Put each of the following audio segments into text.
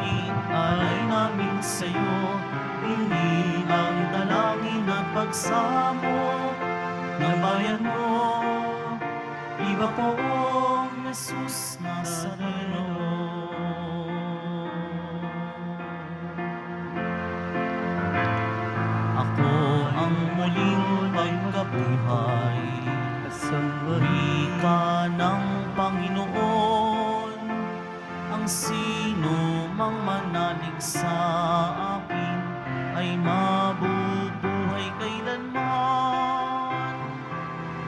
papuri ay namin sa'yo. Hindi ang dalangin at pagsamo ng bayan mo. Iba pong Jesus Nazareno. Ako ang muling pagkabuhay, kasambari ka ng Panginoon. Ang sino mang manalig sa akin ay mabubuhay kailanman.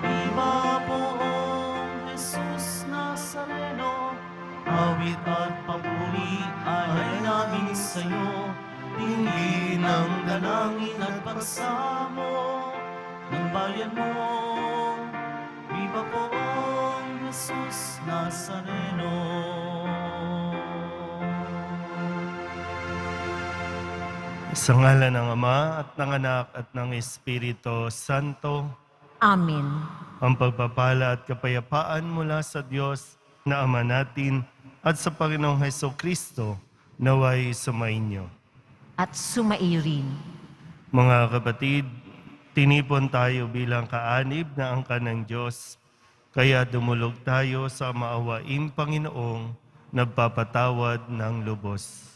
Iba poong Jesus Nazareno, awit at papuri ay namin sa'yo. Tingin ang dalangin at pagsamo ng bayan mo. Viva poong Jesus Nazareno. Sa ngalan ng Ama at ng Anak at ng Espiritu Santo. Amen. Ang pagpapala at kapayapaan mula sa Diyos na Ama natin at sa Panginoong Hesukristo naway sumainyo. At sumairin. Mga kapatid, tinipon tayo bilang kaanib na angkan ng Diyos, kaya dumulog tayo sa maawaing Panginoong nagpapatawad ng lubos.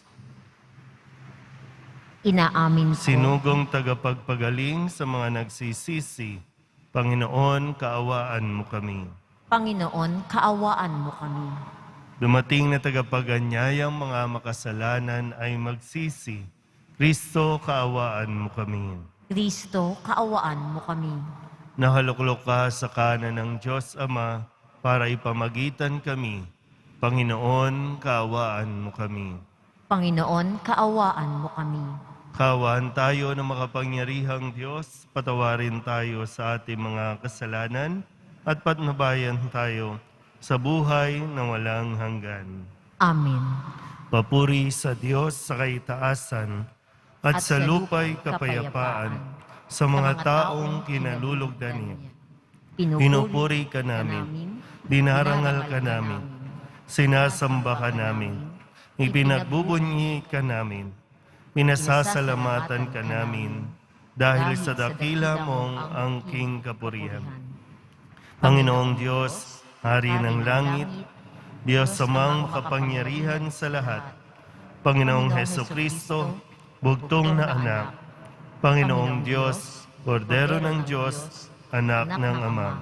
Inaamin ko. Sinugong tagapagpagaling sa mga nagsisisi, Panginoon, kaawaan mo kami. Panginoon, kaawaan mo kami. Dumating na tagapaganyayang mga makasalanan ay magsisi, Kristo, kaawaan mo kami. Kristo, kaawaan mo kami. Nahaluklok ka sa kanan ng Diyos Ama para ipamagitan kami. Panginoon, kaawaan mo kami. Panginoon, kaawaan mo kami. Kaawaan tayo ng makapangyarihang Diyos, patawarin tayo sa ating mga kasalanan at patnubayan tayo sa buhay na walang hanggan. Amen. Papuri sa Diyos sa kaitaasan at sa lupa'y kapayapaan sa mga taong kinalulugdan niya. Pinupuri ka namin, dinarangal ka namin, sinasamba ka namin, ipinagbubunyi ka namin, pinasasalamatan ka namin, dahil sa dakila mong angking kapurihan. Panginoong Diyos, Hari ng langit, Diyos amang makapangyarihan sa lahat, Panginoong Hesukristo, bugtong na anak, Panginoong Diyos, Kordero ng Diyos, anak ng Ama.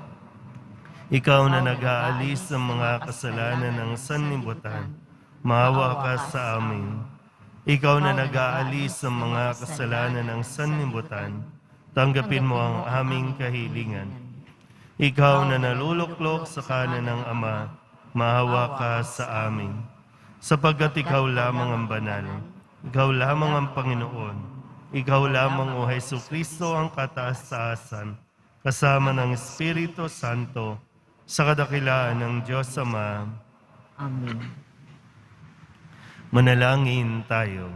Ikaw na nag-aalis ng mga kasalanan ng sanlibutan, maawa ka sa amin. Ikaw na nag-aalis ng mga kasalanan ng sanlibutan, tanggapin mo ang aming kahilingan. Ikaw na naluluklok sa kanan ng Ama, maawa ka sa amin. Sapagkat ikaw lamang ang banal, ikaw lamang ang Panginoon, ikaw lamang o Hesukristo ang kataas-taasan, kasama ng Espiritu Santo, sa kadakilaan ng Diyos Ama. Amen. Manalangin tayo.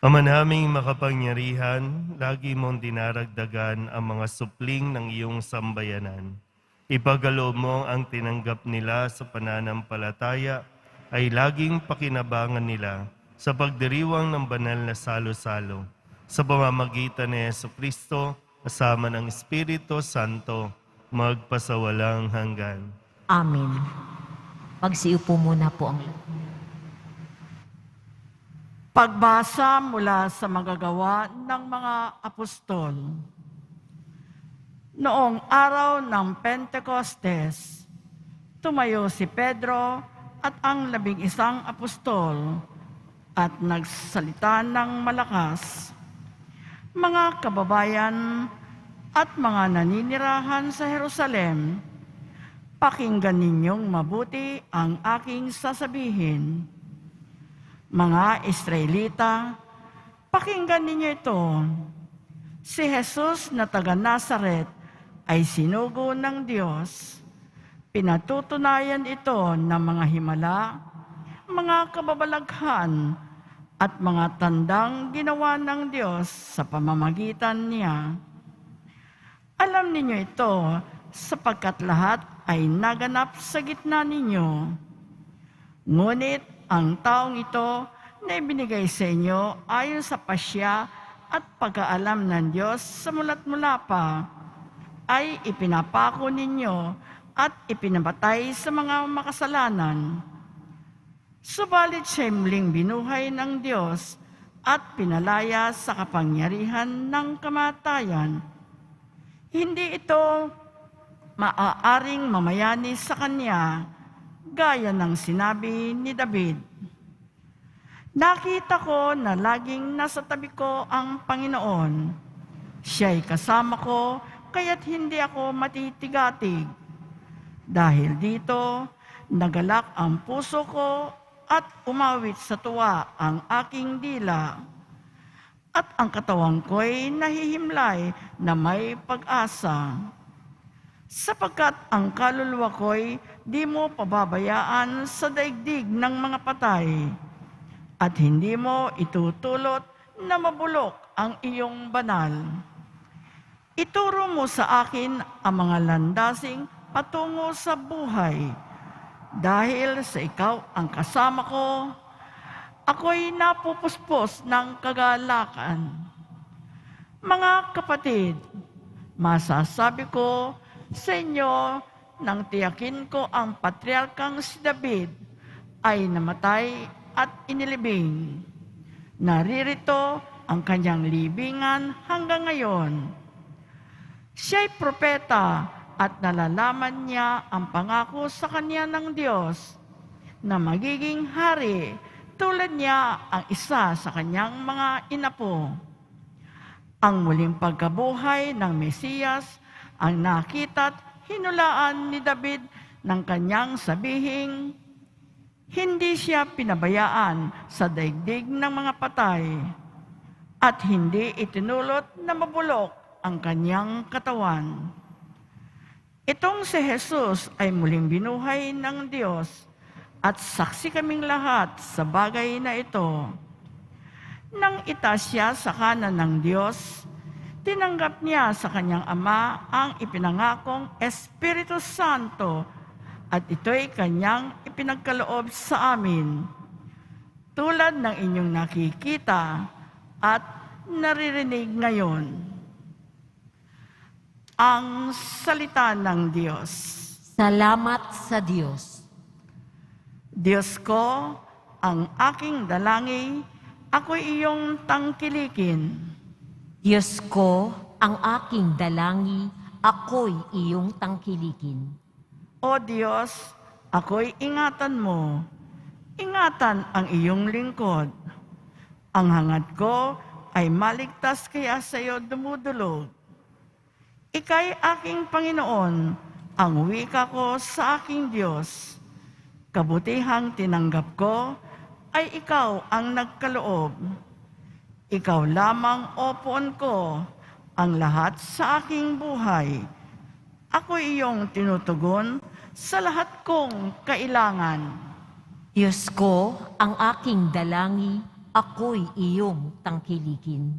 Ama naming makapangyarihan, lagi mong dinaragdagan ang mga supling ng iyong sambayanan. Ipagkaloob mo ang tinanggap nila sa pananampalataya ay laging pakinabangan nila sa pagdiriwang ng banal na salo-salo sa pamamagitan ni Jesucristo kasama ng Espiritu Santo magpasawalang hanggan. Amen. Pagsiupo muna po ang Pagbasa mula sa magagawa ng mga apostol. Noong araw ng Pentecostes, tumayo si Pedro at ang 11 apostol at nagsalita ng malakas. Mga kababayan at mga naninirahan sa Jerusalem, pakinggan ninyong mabuti ang aking sasabihin. Mga Israelita, pakinggan ninyo ito. Si Jesus na taga Nazaret ay sinugo ng Diyos. Pinatutunayan ito ng mga himala, mga kababalaghan, at mga tandang ginawa ng Diyos sa pamamagitan niya. Alam ninyo ito sapagkat lahat ay naganap sa gitna ninyo. Ngunit ang taong ito na ibinigay sa inyo ayon sa pasya at pag-aalam ng Diyos sa mula't mula pa, ay ipinapako ninyo at ipinabatay sa mga makasalanan. Subalit siya'y muling binuhay ng Diyos at pinalaya sa kapangyarihan ng kamatayan. Hindi ito maaaring mamayani sa Kanya, gaya ng sinabi ni David. Nakita ko na laging nasa tabi ko ang Panginoon. Siya'y kasama ko, kaya't hindi ako matitigatig. Dahil dito, nagalak ang puso ko at umawit sa tuwa ang aking dila. At ang katawan ko'y nahihimlay na may pag-asa. Sapagkat ang kaluluwa ko'y di mo pababayaan sa daigdig ng mga patay, at hindi mo itutulot na mabulok ang iyong banal. Ituro mo sa akin ang mga landasing patungo sa buhay. Dahil sa ikaw ang kasama ko, ako'y napupuspos ng kagalakan. Mga kapatid, masasabi ko sa inyo nang tiyakin ko ang patriarkang si David ay namatay at inilibing. Naririto ang kanyang libingan hanggang ngayon. Siya'y propeta at nalalaman niya ang pangako sa kanya ng Diyos na magiging hari tulad niya ang isa sa kanyang mga inapo. Ang muling pagkabuhay ng Mesiyas ang nakita't hinulaan ni David ng kanyang sabihing, hindi siya pinabayaan sa daigdig ng mga patay at hindi itinulot na mabulok ang kanyang katawan. Itong si Jesus ay muling binuhay ng Diyos at saksi kaming lahat sa bagay na ito. Nang itaas siya sa kanan ng Diyos, tinanggap niya sa kanyang Ama ang ipinangakong Espiritu Santo at ito'y kanyang ipinagkaloob sa amin. Tulad ng inyong nakikita at naririnig ngayon. Ang salita ng Diyos. Salamat sa Diyos. Diyos ko, ang aking dalangin, ako'y iyong tangkilikin. Diyos ko, ang aking dalangi, ako'y iyong tangkilikin. O Diyos, ako'y ingatan mo. Ingatan ang iyong lingkod. Ang hangad ko ay maligtas kaya sa iyo dumudulog. Ika'y aking Panginoon, ang wika ko sa aking Diyos. Kabutihang tinanggap ko ay ikaw ang nagkaloob. Ikaw lamang, O Poon ko, ang lahat sa aking buhay. Ako iyong tinutugon sa lahat kong kailangan. Diyos ko, ang aking dalangi, ako'y iyong tangkilikin.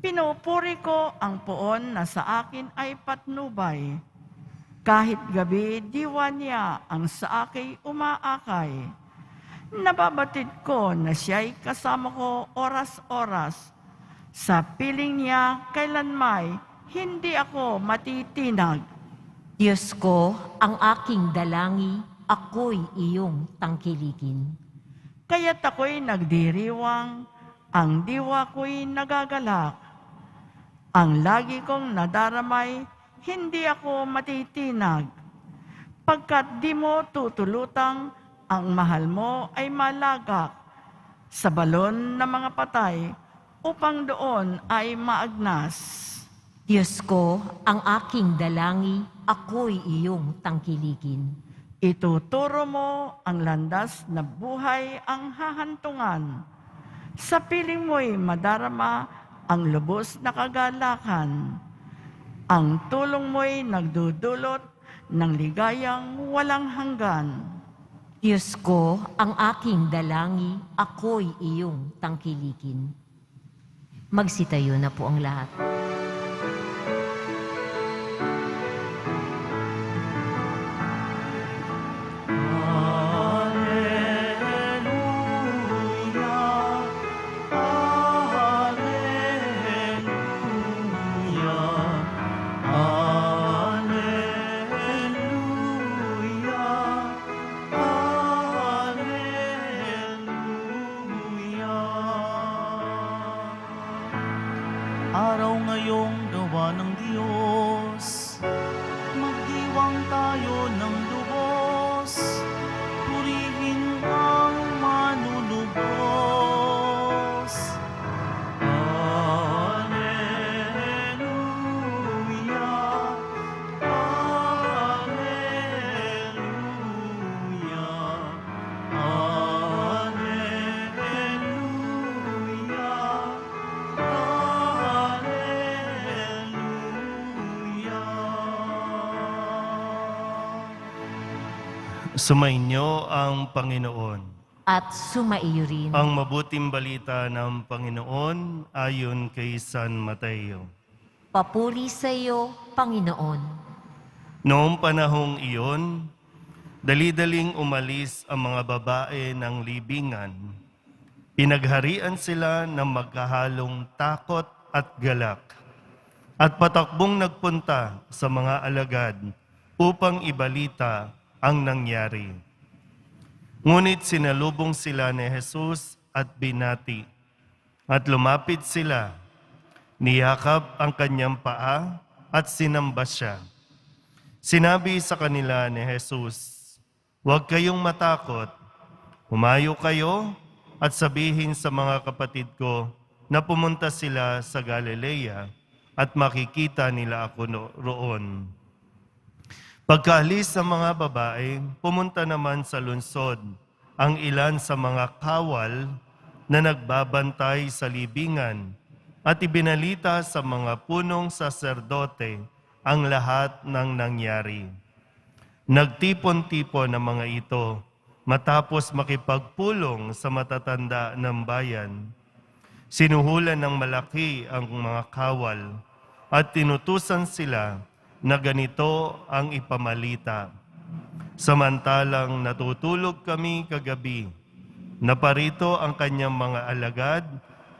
Pinupuri ko ang Poon na sa akin ay patnubay. Kahit gabi, diwa niya ang sa akin umaakay. Nababatid ko na siya'y kasama ko oras-oras. Sa piling niya kailanmay, hindi ako matitinag. Diyos ko, ang aking dalangi, ako'y iyong tangkilikin. Kaya't ako'y nagdiriwang, ang diwa ko'y nagagalak. Ang lagi kong nadaramay, hindi ako matitinag. Pagkat di mo tutulutang, ang mahal mo ay malagak sa balon ng mga patay, upang doon ay maagnas. Diyos ko, ang aking dalangi, ako'y iyong tangkilikin. Ituturo mo ang landas na buhay ang hahantungan. Sa piling mo'y madarama ang lubos na kagalakan. Ang tulong mo'y nagdudulot ng ligayang walang hanggan. Diyos ko, ang aking dalangi, ako'y iyong tangkilikin. Magsitayo na po ang lahat. Alleluia. Araw ngayong gawa ng Diyos, magdiwang tayo ng lubos, purihin ang manunubos. Alleluia, Alleluia, Sumainyo ang Panginoon. At sumaiyo rin. Ang mabuting balita ng Panginoon ayon kay San Mateo. Papuri sa iyo, Panginoon. Noong panahong iyon, dali-daling umalis ang mga babae ng libingan. Pinagharian sila ng magkahalong takot at galak. At patakbong nagpunta sa mga alagad upang ibalita ang nangyari. Ngunit sinalubong sila ni Jesus at binati. At lumapit sila, niyakap ang kanyang paa at sinamba siya. Sinabi sa kanila ni Jesus, "Huwag kayong matakot. Humayo kayo at sabihin sa mga kapatid ko na pumunta sila sa Galilea at makikita nila ako roon." Pagkaalis ng mga babae, pumunta naman sa lungsod ang ilan sa mga kawal na nagbabantay sa libingan at ibinalita sa mga punong saserdote ang lahat ng nangyari. Nagtipon-tipon ang mga ito matapos makipagpulong sa matatanda ng bayan. Sinuhulan ng malaki ang mga kawal at tinutusan sila na ganito ang ipamalita. Samantalang natutulog kami kagabi, naparito ang kanyang mga alagad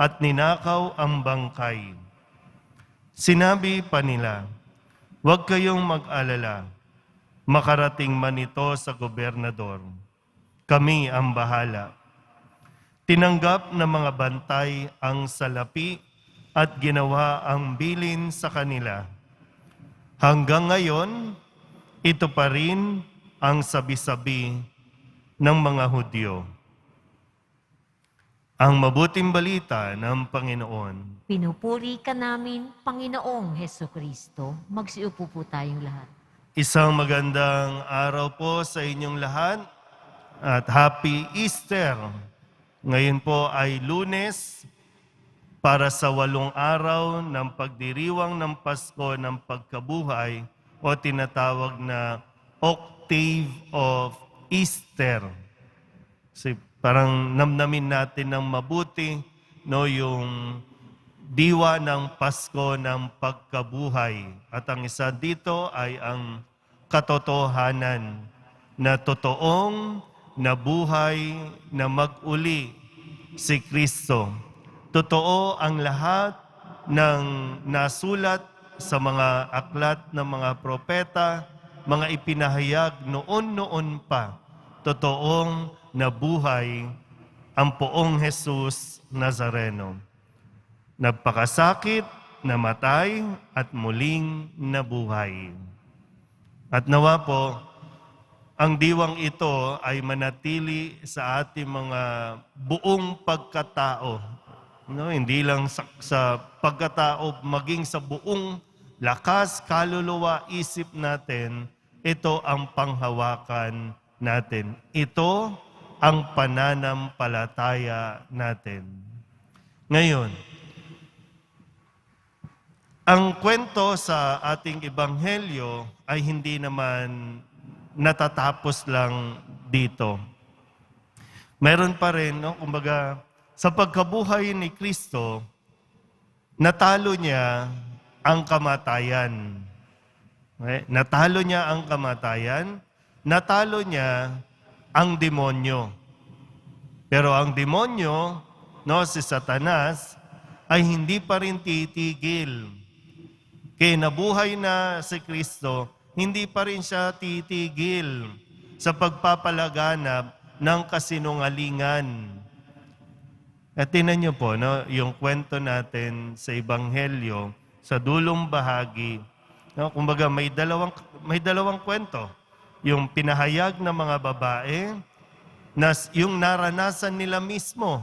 at ninakaw ang bangkay. Sinabi pa nila, "Huwag kayong mag-alala, makarating man ito sa gobernador. Kami ang bahala." Tinanggap ng mga bantay ang salapi at ginawa ang bilin sa kanila. Hanggang ngayon, ito pa rin ang sabi-sabi ng mga Hudyo. Ang mabuting balita ng Panginoon. Pinupuri ka namin, Panginoong Hesukristo. Magsiupo po tayong lahat. Isang magandang araw po sa inyong lahat at Happy Easter. Ngayon po ay Lunes para sa 8 araw ng pagdiriwang ng Pasko ng Pagkabuhay o tinatawag na Octave of Easter. So, parang namnamin natin ng mabuti no, yung diwa ng Pasko ng Pagkabuhay. At ang isa dito ay ang katotohanan na totoong nabuhay na mag-uli si Kristo. Totoo ang lahat ng nasulat sa mga aklat ng mga propeta, mga ipinahayag noon pa. Totoong nabuhay ang poong Jesus Nazareno. Nagpakasakit, namatay, at muling nabuhay. At nawa po, ang diwang ito ay manatili sa ating mga buong pagkatao. No, hindi lang sa pagkatao, maging sa buong lakas, kaluluwa, isip natin, ito ang panghawakan natin. Ito ang pananampalataya natin. Ngayon, ang kwento sa ating ebanghelyo ay hindi naman natatapos lang dito. Meron pa rin, no, kumbaga, sa pagkabuhay ni Kristo, natalo niya ang kamatayan. Okay? Natalo niya ang kamatayan, natalo niya ang demonyo. Pero ang demonyo, no, si Satanas, ay hindi pa rin titigil. Kaya nabuhay na si Kristo, hindi pa rin siya titigil sa pagpapalaganap ng kasinungalingan. At tingnan niyo po, no, yung kwento natin sa Ebanghelyo, sa dulong bahagi, no, kumbaga may dalawang kwento. Yung pinahayag ng mga babae, yung naranasan nila mismo.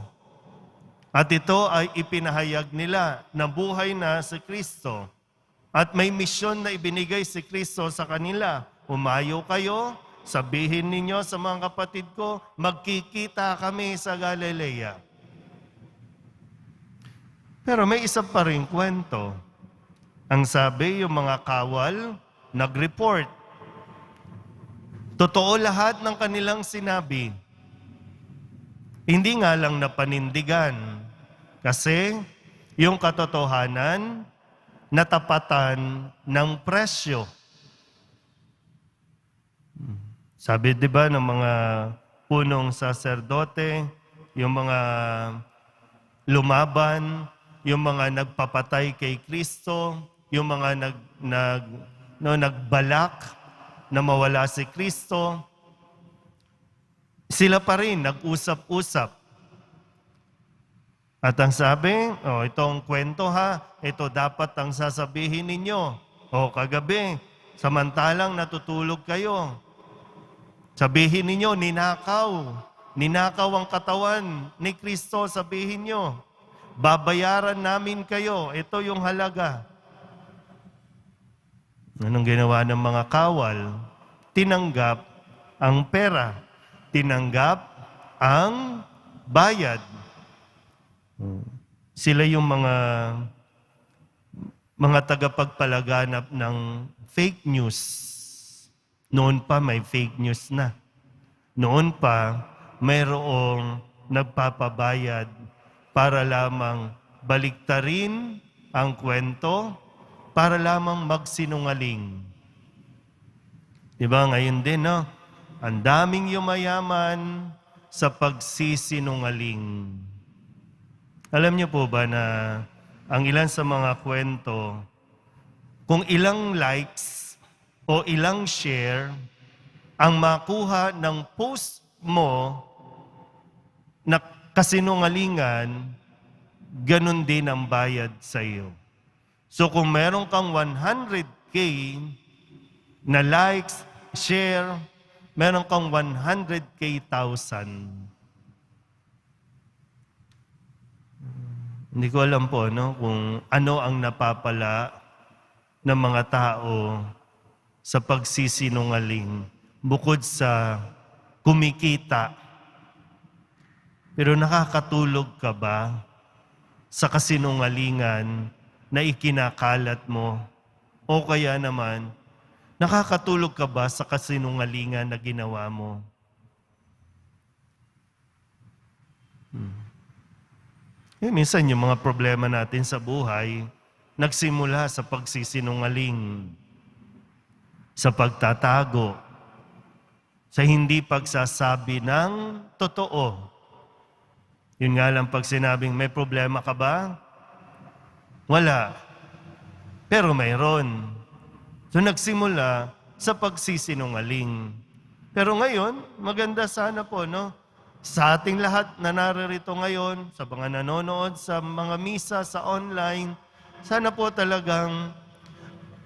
At ito ay ipinahayag nila na buhay na si Kristo. At may misyon na ibinigay si Kristo sa kanila. Umayo kayo, sabihin ninyo sa mga kapatid ko, magkikita kami sa Galilea. Pero may isa pa rin kwento. Ang sabi, yung mga kawal, nag-report. Totoo lahat ng kanilang sinabi. Hindi nga lang napanindigan. Kasi yung katotohanan, natapatan ng presyo. Sabi, di ba, ng mga punong saserdote, yung mga lumaban, yung mga nagpapatay kay Kristo, yung mga nagbalak na mawala si Kristo, sila pa rin nag-usap-usap. At ang sabi, itong kwento ha, ito dapat ang sasabihin ninyo. Kagabi, samantalang natutulog kayo. Sabihin ninyo, ninakaw ang katawan ni Kristo, sabihin nyo. Babayaran namin kayo, ito yung halaga. Anong ginawa ng mga kawal? Tinanggap ang pera. Tinanggap ang bayad. Sila yung mga tagapagpalaganap ng fake news. Noon pa may fake news na. Noon pa mayroong nagpapabayad para lamang baliktarin ang kwento, para lamang magsinungaling. Diba ngayon din, no? Ang daming yumayaman sa pagsisinungaling. Alam niyo po ba na ang ilan sa mga kwento, kung ilang likes o ilang share ang makuha ng post mo na kasinungalingan, ganun din ang bayad sa iyo. So kung meron kang 100K na likes, share, meron kang 100K thousand. Hindi ko alam po kung ano ang napapala ng mga tao sa pagsisinungaling bukod sa kumikita. Pero nakakatulog ka ba sa kasinungalingan na ikinakalat mo? O kaya naman, nakakatulog ka ba sa kasinungalingan na ginawa mo? Minsan yung mga problema natin sa buhay, nagsimula sa pagsisinungaling, sa pagtatago, sa hindi pagsasabi ng totoo. Yun nga lang pag sinabing, may problema ka ba? Wala. Pero mayroon. So nagsimula sa pagsisinungaling. Pero ngayon, maganda sana po, sa ating lahat na naririto ngayon, sa mga nanonood, sa mga misa, sa online, sana po talagang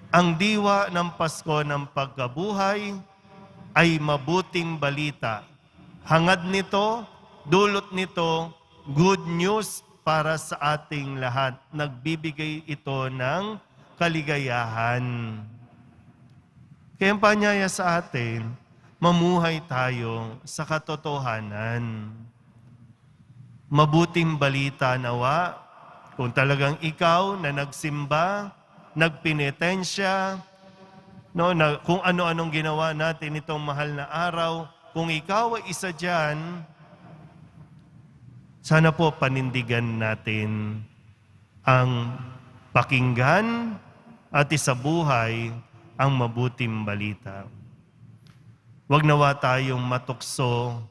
ang diwa ng Pasko ng pagkabuhay ay mabuting balita. Hangad nito, dulot nito, good news para sa ating lahat. Nagbibigay ito ng kaligayahan. Kaya ang panyaya sa atin, mamuhay tayo sa katotohanan. Mabuting balita nawa, kung talagang ikaw na nagsimba, nagpenitensya, na kung ano-anong ginawa natin itong mahal na araw, kung ikaw ay isa dyan, sana po panindigan natin ang pakinggan at isabuhay ang mabuting balita. Huwag nawa tayong matukso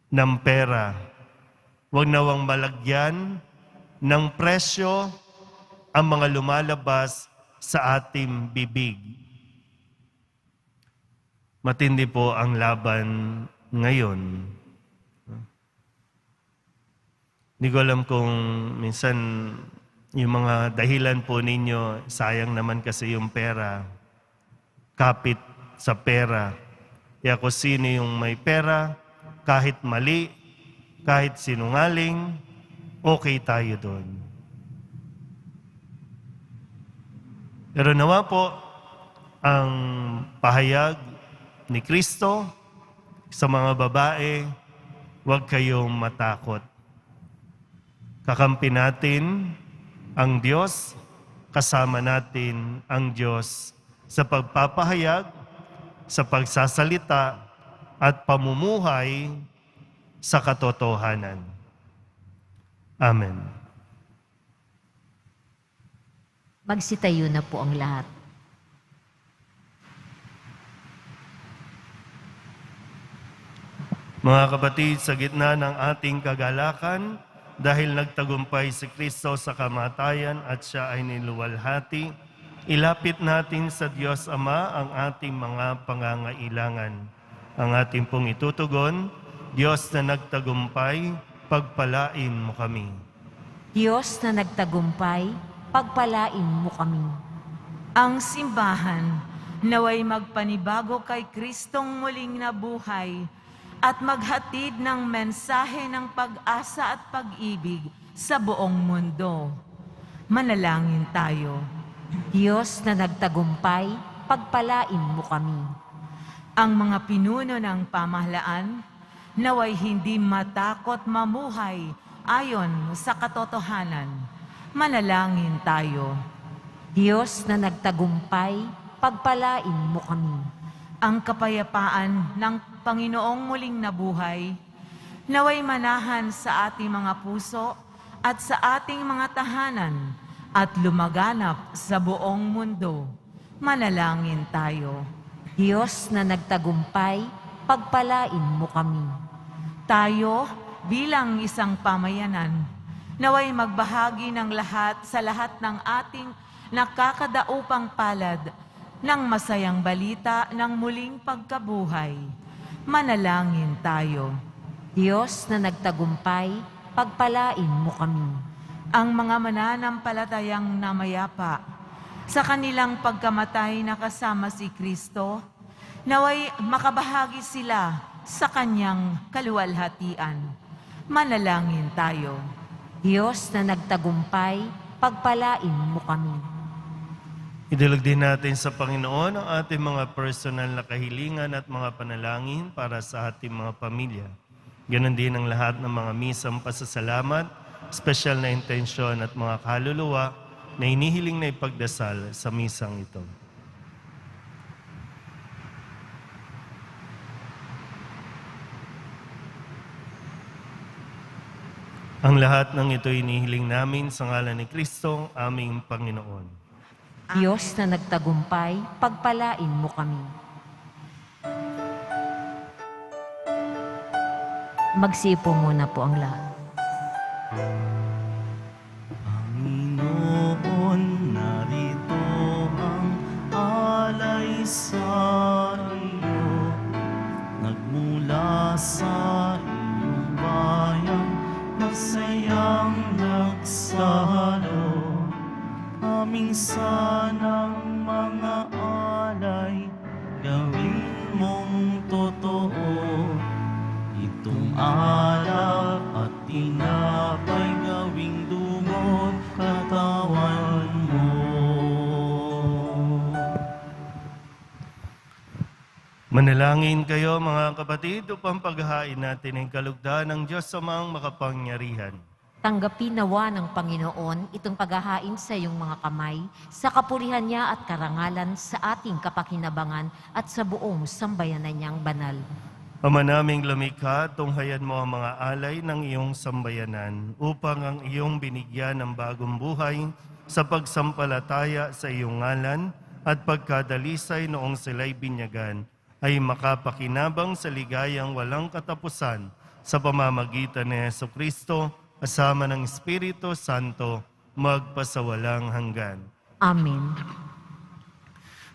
ng pera. Huwag nawang malagyan ng presyo ang mga lumalabas sa ating bibig. Matindi po ang laban ngayon. Hindi ko alam kung minsan yung mga dahilan po ninyo, sayang naman kasi yung pera, kapit sa pera. Kaya kung sino yung may pera, kahit mali, kahit sinungaling, okay tayo doon. Pero nawa po, ang pahayag ni Kristo sa mga babae, huwag kayong matakot. Kakampi natin ang Diyos, kasama natin ang Diyos sa pagpapahayag, sa pagsasalita, at pamumuhay sa katotohanan. Amen. Magsitayo na po ang lahat. Mga kapatid, sa gitna ng ating kagalakan, dahil nagtagumpay si Kristo sa kamatayan at siya ay niluwalhati, ilapit natin sa Diyos Ama ang ating mga pangangailangan. Ang ating pong itutugon, Diyos na nagtagumpay, pagpalain mo kami. Diyos na nagtagumpay, pagpalain mo kami. Ang simbahan naway magpanibago kay Kristong muling nabuhay at maghatid ng mensahe ng pag-asa at pag-ibig sa buong mundo. Manalangin tayo. Diyos na nagtagumpay, pagpalain mo kami. Ang mga pinuno ng pamahalaan naway hindi matakot mamuhay ayon sa katotohanan. Manalangin tayo. Diyos na nagtagumpay, pagpalain mo kami. Ang kapayapaan ng Panginoong muling nabuhay, naway manahan sa ating mga puso at sa ating mga tahanan at lumaganap sa buong mundo. Manalangin tayo. Diyos na nagtagumpay, pagpalain mo kami. Tayo bilang isang pamayanan, naway magbahagi ng lahat sa lahat ng ating nakakadaupang palad ng masayang balita ng muling pagkabuhay. Manalangin tayo. Diyos na nagtagumpay, pagpalain mo kami. Ang mga mananampalatayang namayapa sa kanilang pagkamatay na kasama si Kristo, naway makabahagi sila sa kanyang kaluwalhatian. Manalangin tayo. Diyos na nagtagumpay, pagpalain mo kami. Idulog din natin sa Panginoon ang ating mga personal na kahilingan at mga panalangin para sa ating mga pamilya. Ganon din ang lahat ng mga misang pasasalamat, special na intensyon at mga kaluluwa na inihiling na ipagdasal sa misang ito. Ang lahat ng ito inihiling namin sa ngalan ni Kristo, aming Panginoon. Diyos na nagtagumpay, pagpalain mo kami. Magsipo muna po ang lahat. Panginoon, narito ang alay sa iyo. Nagmula sa iyong bayan, masayang nagsalo. Aming sanang mga alay, gawin mong totoo. Itong alak at tinapay, gawing dugo't katawan mo. Manalangin kayo mga kapatid upang paghahain natin ang kalugdan ng Diyos Amang makapangyarihan. Tanggapin nawa ng Panginoon itong paghahain sa iyong mga kamay, sa kapurihan niya at karangalan sa ating kapakinabangan at sa buong sambayanan niyang banal. Ama naming lumikha, tunghayan mo ang mga alay ng iyong sambayanan upang ang iyong binigyan ng bagong buhay sa pagsampalataya sa iyong ngalan at pagkadalisay noong sila'y binyagan ay makapakinabang sa ligayang walang katapusan sa pamamagitan ni Jesucristo kasama ng Espiritu Santo magpasawalang hanggan. Amen.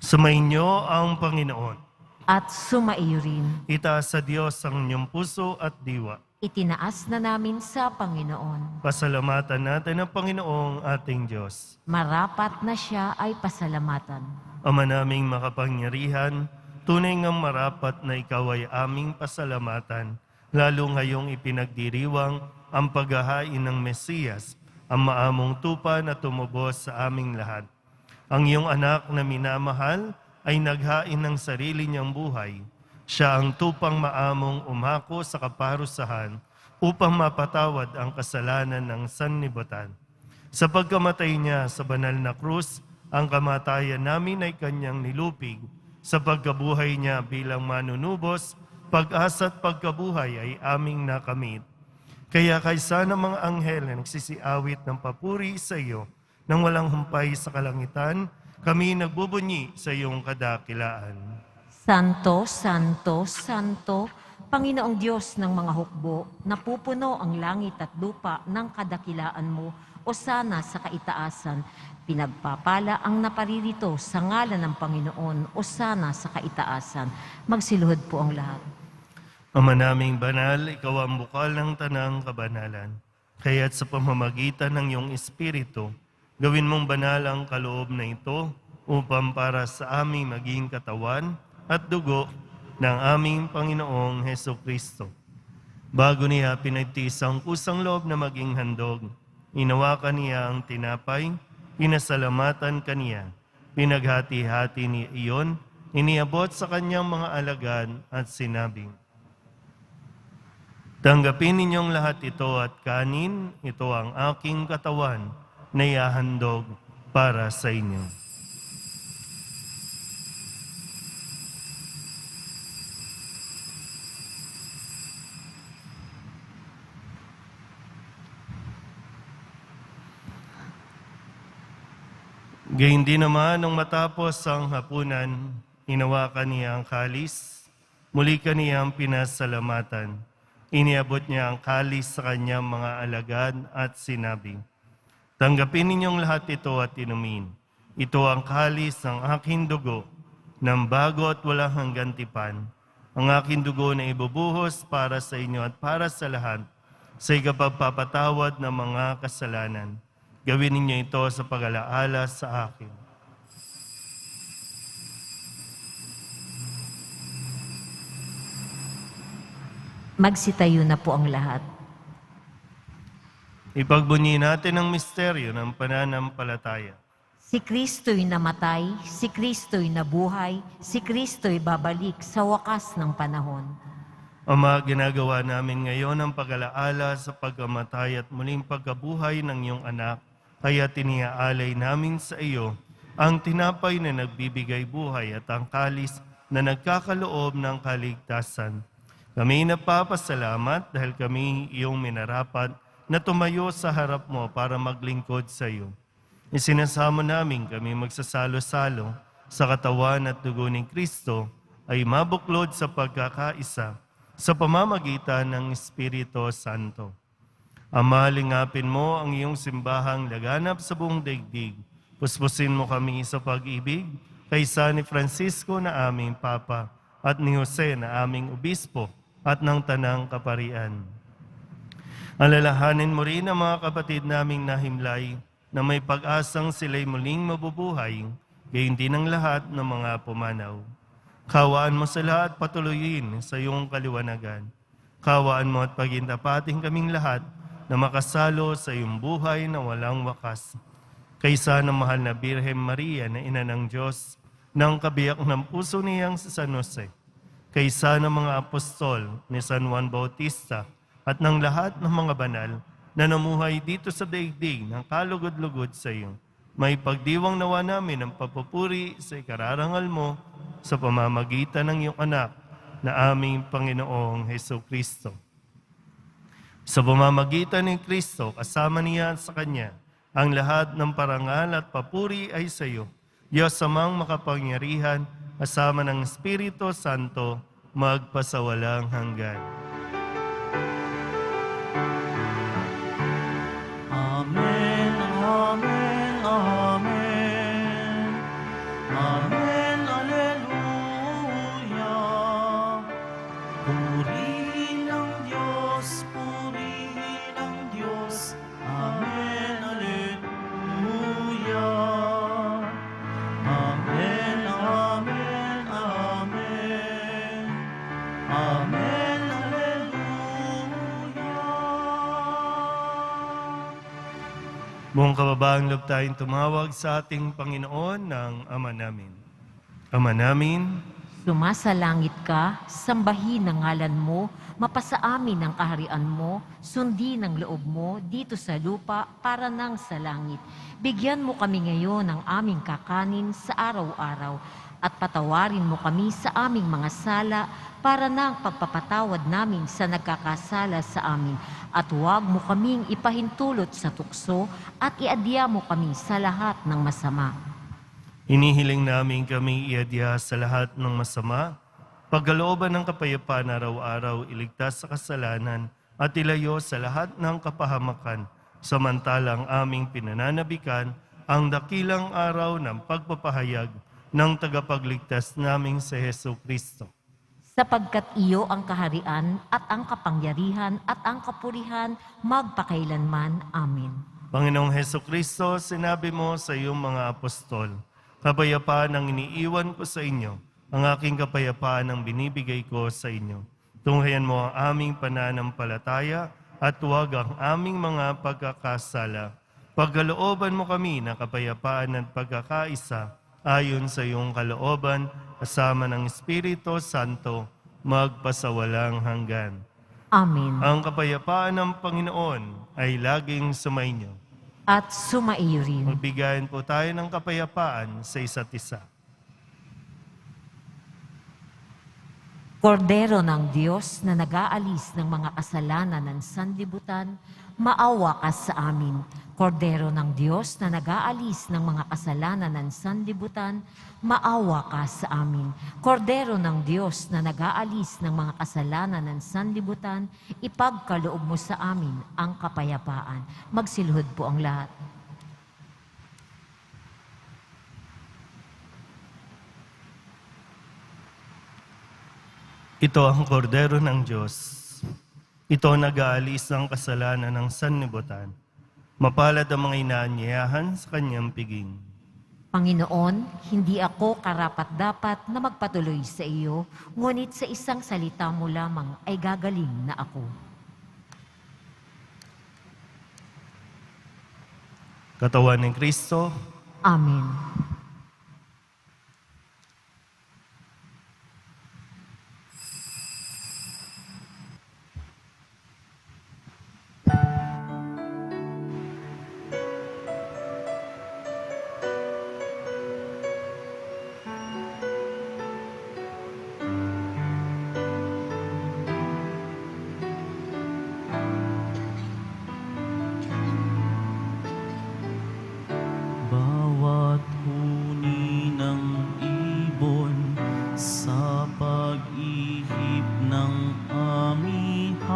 Sumainyo ang Panginoon. At sumaiyo rin. Itaas sa Diyos ang inyong puso at diwa. Itinaas na namin sa Panginoon. Pasalamatan natin ang Panginoong ating Diyos. Marapat na siya ay pasalamatan. Ama naming makapangyarihan, tunay ngang marapat na ikaw ay aming pasalamatan, lalo ngayong ipinagdiriwang ang paghahain ng Mesiyas, ang maamong tupa na tumubos sa aming lahat. Ang iyong anak na minamahal ay naghain ng sarili niyang buhay. Siya ang tupang maamong umako sa kaparusahan upang mapatawad ang kasalanan ng sanlibutan. Sa pagkamatay niya sa banal na krus, ang kamatayan namin ay kanyang nilupig. Sa pagkabuhay niya bilang manunubos, pag-asa at pagkabuhay ay aming nakamit. Kaya kaysa ng mga anghel na nagsisiawit ng papuri sa iyo, nang walang humpay sa kalangitan, kami nagbubunyi sa iyong kadakilaan. Santo, Santo, Santo, Panginoong Diyos ng mga hukbo, napupuno ang langit at lupa ng kadakilaan mo, o sana sa kaitaasan. Pinagpapala ang naparirito sa ngalan ng Panginoon, o sana sa kaitaasan. Magsiluhod po ang lahat. Ama naming banal, ikaw ang bukal ng tanang kabanalan. Kaya't sa pamamagitan ng iyong Espiritu, gawin mong banal ang kaloob na ito upang para sa aming maging katawan at dugo ng aming Panginoong Heso Kristo. Bago niya pinagtiis ang kusang loob na maging handog, inawakan niya ang tinapay, pinasalamatan kaniya, pinaghati-hati niya iyon, iniabot sa kanyang mga alagad at sinabing, "Tanggapin ninyong lahat ito at kanin, ito ang aking katawan na ihahandog para sa inyo." Gayun din naman nung matapos ang hapunan, inawakan niya ang kalis, muli kaniyang pinasalamatan. Iniabot niya ang kalis sa kanyang mga alagad at sinabi, "Tanggapin ninyong lahat ito at inumin. Ito ang kalis ng aking dugo, ng bago at walang hanggang tipan. Ang aking dugo na ibubuhos para sa inyo at para sa lahat, sa ikapagpapatawad ng mga kasalanan. Gawin ninyo ito sa pag-alaala sa akin." Magsitayo na po ang lahat. Ipagbunyi natin ang misteryo ng pananampalataya. Si Kristo'y namatay, si Kristo'y nabuhay, si Kristo'y babalik sa wakas ng panahon. Ama, ginagawa namin ngayon ang pag-alaala sa pagkamatay at muling pagkabuhay ng iyong anak, kaya tiniaalay namin sa iyo ang tinapay na nagbibigay buhay at ang kalis na nagkakaloob ng kaligtasan. Kami napapasalamat dahil kami iyong minarapat na tumayo sa harap mo para maglingkod sa iyo. Isinasamo namin kami magsasalo-salo sa katawan at dugo ni Kristo ay mabuklod sa pagkakaisa sa pamamagitan ng Espiritu Santo. Ama, lingapin mo ang iyong simbahang laganap sa buong daigdig. Puspusin mo kami sa pag-ibig kaysa ni Francisco na aming Papa at ni Jose na aming Obispo at ng Tanang Kaparian. Alalahanin mo rin ang mga kapatid naming nahimlay na may pag-asang sila'y muling mabubuhay, gayon din ang lahat ng mga pumanaw. Kawaan mo sila at patuloyin sa iyong kaliwanagan. Kawaan mo at pagintapating kaming lahat na makasalo sa iyong buhay na walang wakas. Kaysa ng mahal na Birhen Maria na ina ng Diyos, ng kabiyak ng puso niyang si San Jose, kaysa ng mga apostol ni San Juan Bautista at ng lahat ng mga banal na namuhay dito sa daigdig ng kalugod-lugod sa iyo, may pagdiwang nawa namin ang papupuri sa ikararangal mo sa pamamagitan ng iyong anak na aming Panginoong Heso Kristo. Sa pamamagitan ni Kristo, kasama niya at sa Kanya, ang lahat ng parangal at papuri ay sa iyo, Diyos amang makapangyarihan, kasama ng Espiritu Santo, magpasawalang hanggan. Amen, amen, amen. Amen, alleluia. Purihin ang Diyos, Kung kababaang loob tayong tumawag sa ating Panginoon ng Ama namin. Ama namin, Sumasalangit ka, sambahin ang ngalan mo, mapasa amin ang kaharian mo, sundin ang loob mo dito sa lupa para nang sa langit. Bigyan mo kami ngayon ng aming kakanin sa araw-araw at patawarin mo kami sa aming mga sala para nang pagpapatawad namin sa nagkakasala sa amin. At huwag mo kaming ipahintulot sa tukso at iadya mo kami sa lahat ng masama. inihiling namin kami iadya sa lahat ng masama, pagkalooban ng kapayapaan araw-araw, iligtas sa kasalanan at ilayo sa lahat ng kapahamakan, samantalang aming pinananabikan ang dakilang araw ng pagpapahayag ng tagapagligtas naming si Hesu Kristo. Sapagkat iyo ang kaharian at ang kapangyarihan at ang kapurihan magpakailanman. Amen. Panginoong Hesu Kristo, sinabi mo sa iyong mga apostol, kapayapaan ang iniiwan ko sa inyo, ang aking kapayapaan ang binibigay ko sa inyo. Tunghayan mo ang aming pananampalataya at huwag ang aming mga pagkakasala. Pagkalooban mo kami na kapayapaan at pagkakaisa ayon sa iyong kalooban, kasama ng Espiritu Santo, magpasawalang hanggan. Amen. Ang kapayapaan ng Panginoon ay laging sumainyo. At sumaiyo rin. Magbigayan po tayo ng kapayapaan sa isa't isa. Kordero ng Diyos na nag-aalis ng mga kasalanan ng sanlibutan, maawa ka sa amin. Kordero ng Diyos na nag-aalis ng mga kasalanan ng sanlibutan, maawa ka sa amin. Kordero ng Diyos na nag-aalis ng mga kasalanan ng sanlibutan, ipagkaloob mo sa amin ang kapayapaan. Magsilhod po ang lahat. Ito ang kordero ng Diyos. Ito nag-aalis ng kasalanan ng sanlibutan. Mapalad ang mga inaanyayahan sa kanyang piging. Panginoon, hindi ako karapat-dapat na magpatuloy sa iyo, ngunit sa isang salita mo lamang ay gagaling na ako. Katawan ng Kristo, Amen. Bawat huni ng ibon sa pag-ihip ng amihan,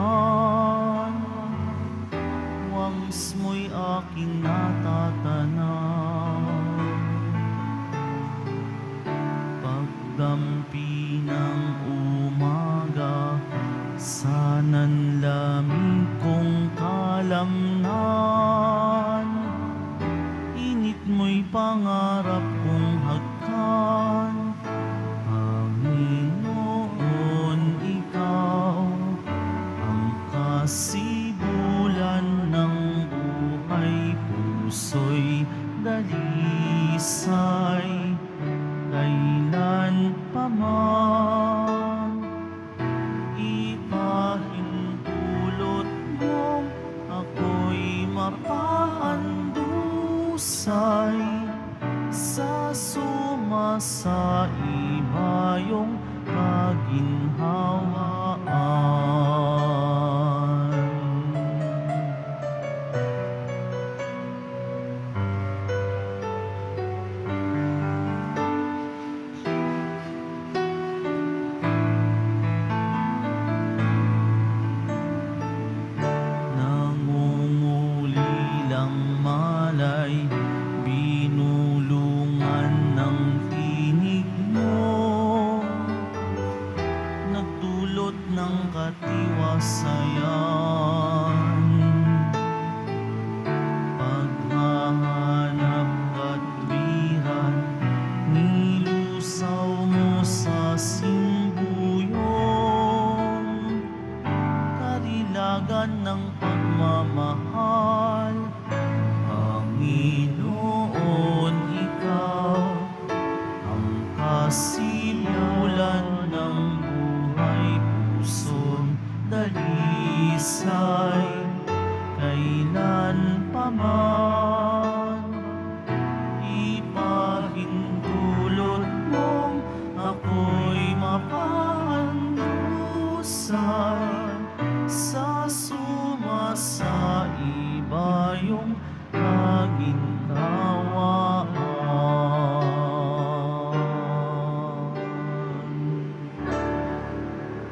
wangis mo'y aking natatanaw. Pagdampi ng umaga, sa nanlamig kong kalamnan, init mo'y pangarap kong hagkan. Panginoon, ikaw ang kasibulan ng buhay, puso'y dalisay kailan pa man. Ipahintulot mo ako'y mapahandusay sa sumasaibayong kaginhawaan. Nangungulilang malay, binulungan ng tinig mo, nagdulot ng katiwala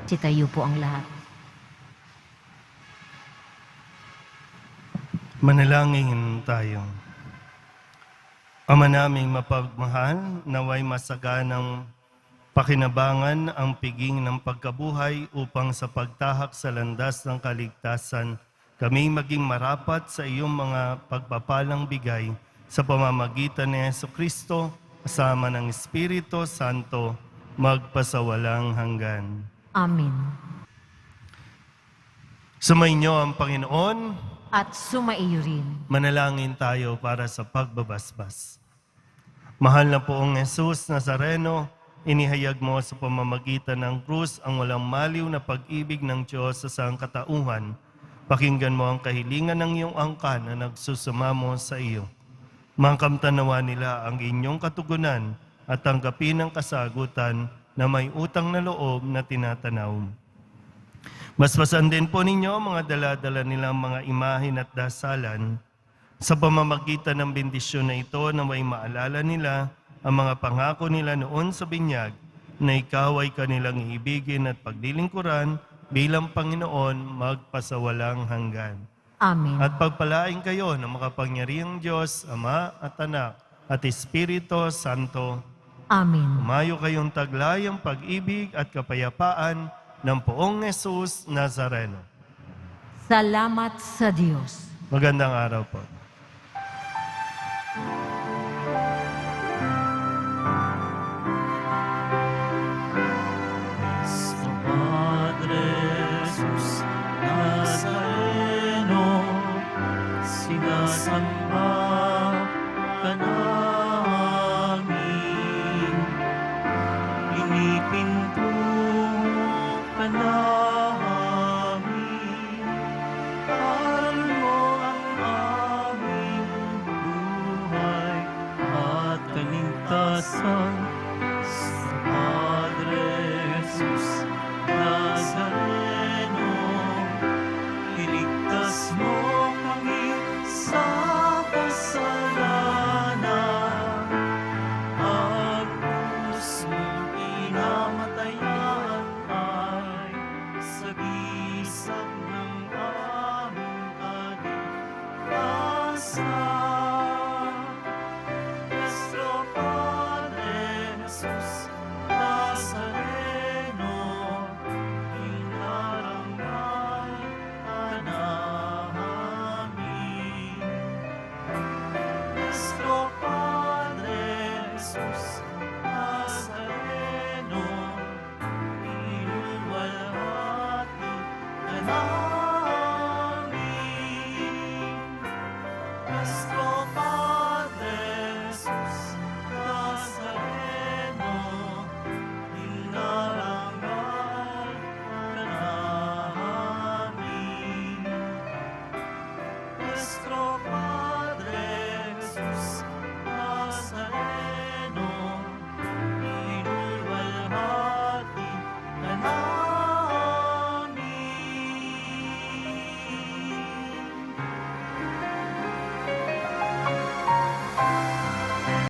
Sitayo po ang lahat. Manalangin tayo. Ama naming mapagmahal, naway masaganang pakinabangan ang piging ng pagkabuhay upang sa pagtahak sa landas ng kaligtasan, kami maging marapat sa iyong mga pagpapalang bigay sa pamamagitan ni Jesucristo, kasama ng Espiritu Santo, magpasawalang hanggan. Amen. Sumainyo ang Panginoon. At sumaiyo rin. Manalangin tayo para sa pagbabasbas. Mahal na poong Jesus Nazareno, inihayag mo sa pamamagitan ng krus ang walang maliw na pag-ibig ng Diyos sa sangkatauhan. Pakinggan mo ang kahilingan ng iyong angkan na nagsusumamo sa iyo. Mangkamtanawa nila ang inyong katugunan at tanggapin ang kasagutan na may utang na loob na tinatanaw. Basbasan din po ninyo mga dala-dala nilang mga imahin at dasalan. Sa pamamagitan ng bendisyon na ito na may maalala nila ang mga pangako nila noon sa binyag na ikaw ay kanilang iibigin at paglilingkuran bilang Panginoon magpasawalang hanggan. Amen. At pagpalain kayo ng makapangyarihang Diyos, Ama at Anak at Espiritu Santo. Amen. Umayo kayong taglayang pag-ibig at kapayapaan ng poong Jesus Nazareno. Salamat sa Diyos. Magandang araw po. Nuestro Padre Jesus Nazareno, sinasamba ka namin, pinipinto ka namin, aral mo ang aming buhay at kaligtasan.